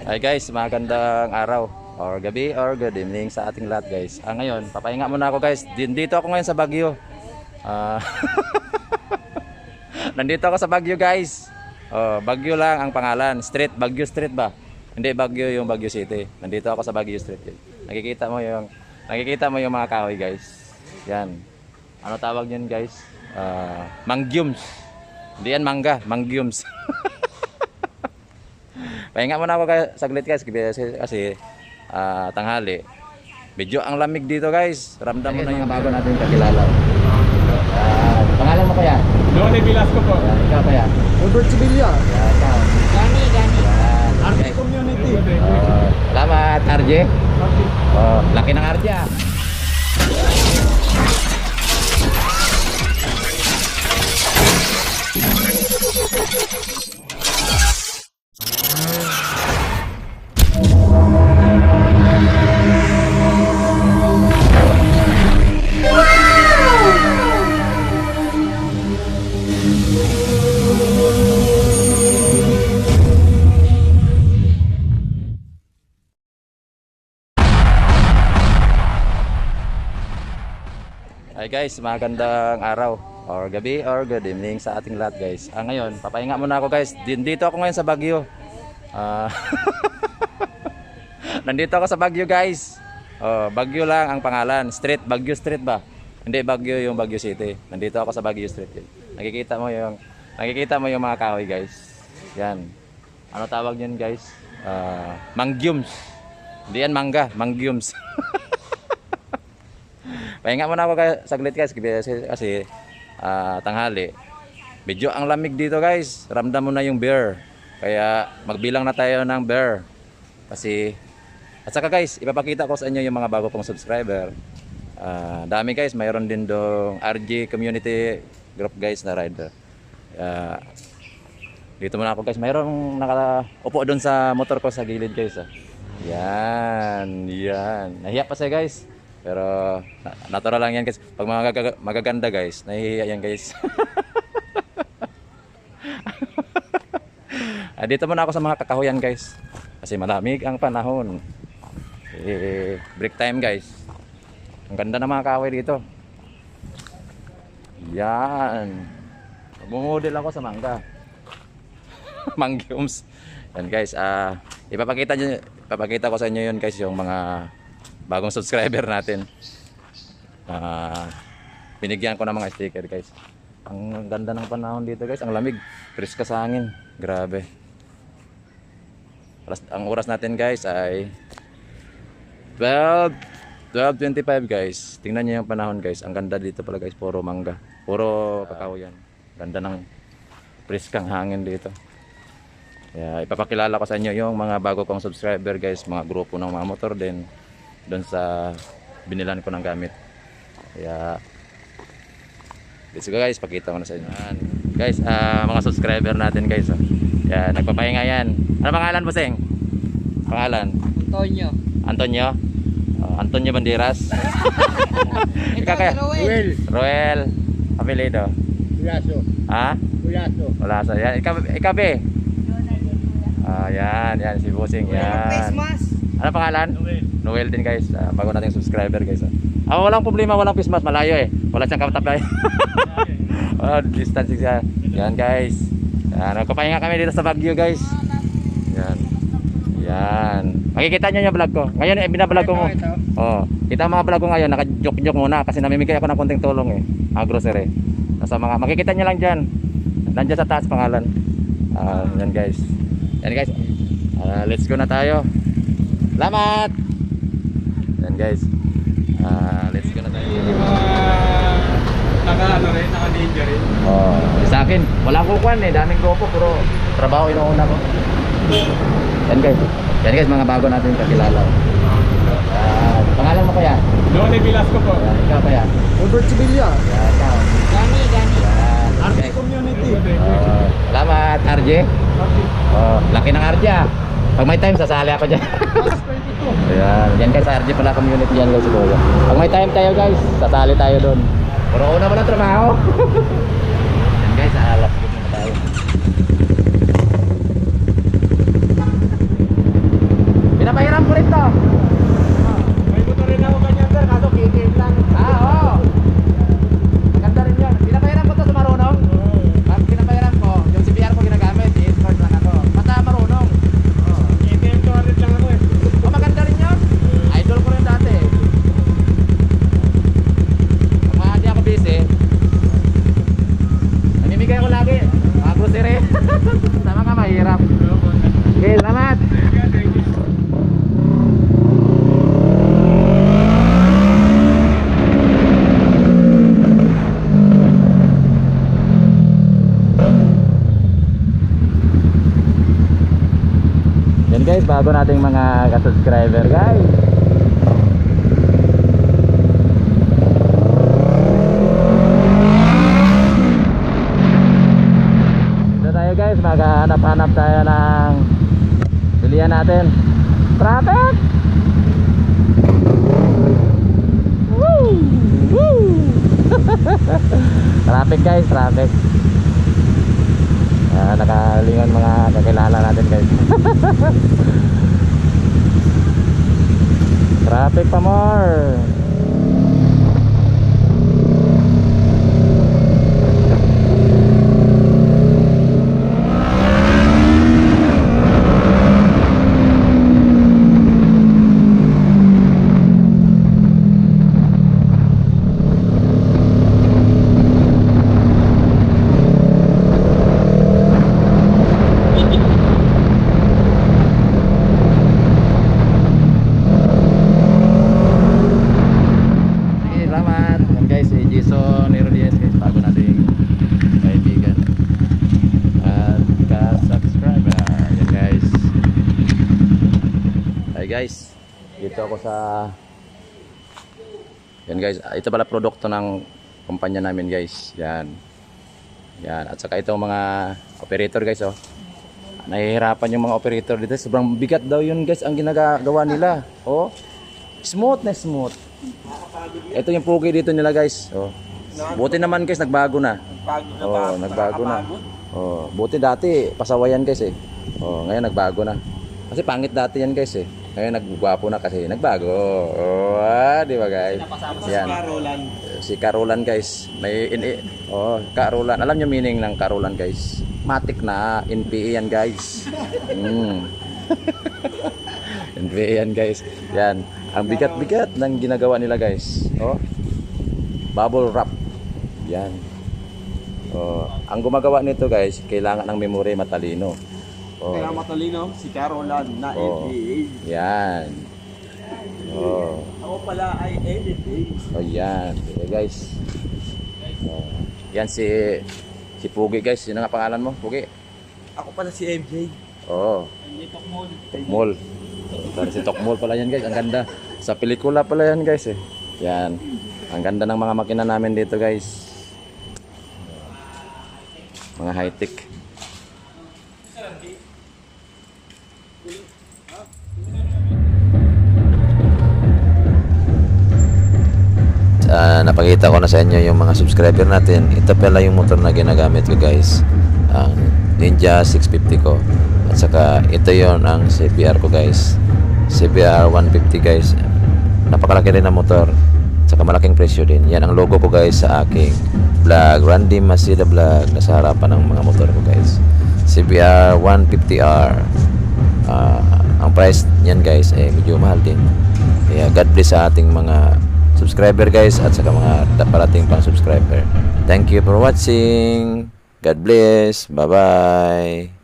Hi guys, magandang araw or gabi or good evening sa ating lahat guys. Ngayon, papahinga muna ako guys. Dito ako ngayon sa Baguio. Ah, Nandito ako sa Baguio guys. Baguio lang ang pangalan. Street, Baguio Street ba? Hindi Baguio yung Baguio City. Nandito ako sa Baguio Street. Nakikita mo yung mga kahoy guys. Yan. Ano tawag niyan guys? Mangyums. Hindi yan mangga, mangyums. Pahinga muna ako saglit guys kasi tanghali. Medyo ang lamig dito guys. Ramdam mo na yung bago natin kakilala. Pangalan mo kaya? Donnie Velasco po. Ikaw kaya? Robert Sevilla. Ikaw. Gani. Okay. Community. Salamat RJ. Laki ng RJ ah. Hi guys, magandang araw or gabi or good evening sa ating lahat guys. Ngayon, papahinga muna ako guys. Dito ako ngayon sa Baguio. Nandito ako sa Baguio guys. Baguio lang ang pangalan. Street, Baguio Street ba? Hindi Baguio yung Baguio City. Nandito ako sa Baguio Street. Nakikita mo yung mga kahoy guys. Yan. Ano tawag niyan guys? Mangyums. Hindi yan mangga, mangyums. Pahinga muna ako saglit guys kasi tanghali. Medyo ang lamig dito guys. Ramdam mo na yung bear. Kaya magbilang na tayo ng bear. At saka guys, ipapakita ko sa inyo yung mga bago kong subscriber. Dami guys, mayroon din dong RG community group guys na rider. Dito muna ako guys. Mayroong nakaupo doon sa motor ko sa gilid guys. Yan. Nahiya pa siya guys. Pero natural lang yan guys. Pag magaganda guys, nahihiya yan guys. Dito muna ako sa mga kakahuyan guys. Kasi malamig ang panahon. Break time guys. Ang ganda ng mga kahoy dito. Yan. Bumudil ako sa mangga. Mangyums. Yan guys. Ipapakita ko sa inyo yun guys yung mga bagong subscriber natin. Binigyan ko ng mga sticker guys. Ang ganda ng panahon dito guys. Ang lamig. Preska sa hangin. Grabe. Ang oras natin guys ay 12:25 guys. Tingnan niyo yung panahon guys. Ang ganda dito pala guys. Puro mangga. Puro kakao yan. Ganda ng preskang hangin dito. Ipapakilala ko sa inyo yung mga bago kong subscriber guys. Mga grupo ng mga motor din. Doon sa binilan ko ng gamit. Let's go guys, pakita ko na sa inyo. Guys, mga subscriber natin guys. Nagpapahinga yan. Ano pangalan mo sing? Pangalan? Antonio? Antonio Banderas? Ikaw kaya? Roel. Apelido? Ulaso. Ha? Ulaso. Yan. Ikaw be? Yan si Busing. Yan. Ano pangalan? Noel din guys. Bago nating subscriber guys. Walang problema, walang pismas, malayo eh. Wala siyang kapatay. Distance siya. Yan guys. Nagpapahinga kami dito sa Baguio guys. Yan. Makikita niyo yung vlog ko. Ngayon binablog ko mo. Kita mga vlog ko ngayon, naka-joke muna kasi namimigay ako ng konting tulong eh. Mga grocery. Makikita niyo lang diyan. Nandiyan sa taas pangalan. Yan guys. Yan guys. Let's go na tayo. Salamat. Yan guys. Let's go na tayo. Naka-ninja rin. Sa akin, wala akong kuwan eh. Daming grupo, puro trabaho inuuna ko. Yan guys. Yan guys, mga bago natin kakilala. Pangalan mo kaya? Donnie Velasco po. Ikaw kaya? Robert Sevilla. Ikaw. Gani. RG Community. Salamat RJ. Laki ng RJ ah. Pag may time, sasali ako dyan. Yan guys, RJ pala community yan guys siguro. Pag may time tayo guys, sasali tayo doon. Pero una mo na trabaho. Yan guys, alas na tayo. Okay, salamat. Yan guys, bago nating mga ka-subscriber guys. Dito tayo guys, maghanap-hanap tayo ng bilihan natin. Traffic! Woo! Woo! Traffic guys, traffic. Nakalingon mga kakilala natin guys. Traffic pa more. Guys, dito ako sa yan guys, ito pala produkto ng kumpanya namin guys. Yan. Yan, at saka itong mga operator guys, oh. Nahihirapan yung mga operator dito. Sobrang bigat daw yun guys ang ginagawa nila. Oh. Smooth na smooth. Ito yung pugi dito nila guys. Oh. Buti naman guys, nagbago na. Oh, nagbago na. Oh, buti dati pasawayan guys eh. Oh, ngayon nagbago na. Kasi pangit dati yan guys eh. Ngayon naggwapo na kasi nagbago. Oh, di ba guys? Yan. Si Carolan guys. May Carolan. Alam niyo meaning ng Carolan guys? Matik na NPA yan guys. NPA yan guys. Yan. Ang bigat-bigat ng ginagawa nila guys. Oh. Bubble wrap. Yan. Oh, ang gumagawa nito guys, kailangan ng memory matalino. Oh. Kaya matalino, si Carolan na NPA. Yan. Oh. Ako pala ay NPA. Oh, yan. Okay, guys. Oh. Yan si Pugi guys. Sino nga pangalan mo? Pugi? Ako pala si MJ. Oh. Tokmol. Si Tokmol pala yan guys. Ang ganda. Sa pelikula pala yan guys eh. Yan. Ang ganda ng mga makina namin dito guys. Mga high-tech. Napakita ko na sa inyo yung mga subscriber natin. Ito pala yung motor na ginagamit ko guys, ang Ninja 650 ko. At saka ito yon ang CBR ko guys, CBR 150 guys. Napakalaki rin na motor, at saka malaking presyo din. Yan ang logo ko guys sa aking vlog, Randy Masida Vlog. Nasa harapan ng mga motor ko guys, CBR 150R. Ang price niyan guys ay medyo mahal din. Kaya God bless sa ating mga subscriber guys, at saka mga parating pang subscriber. Thank you for watching. God bless. Bye bye.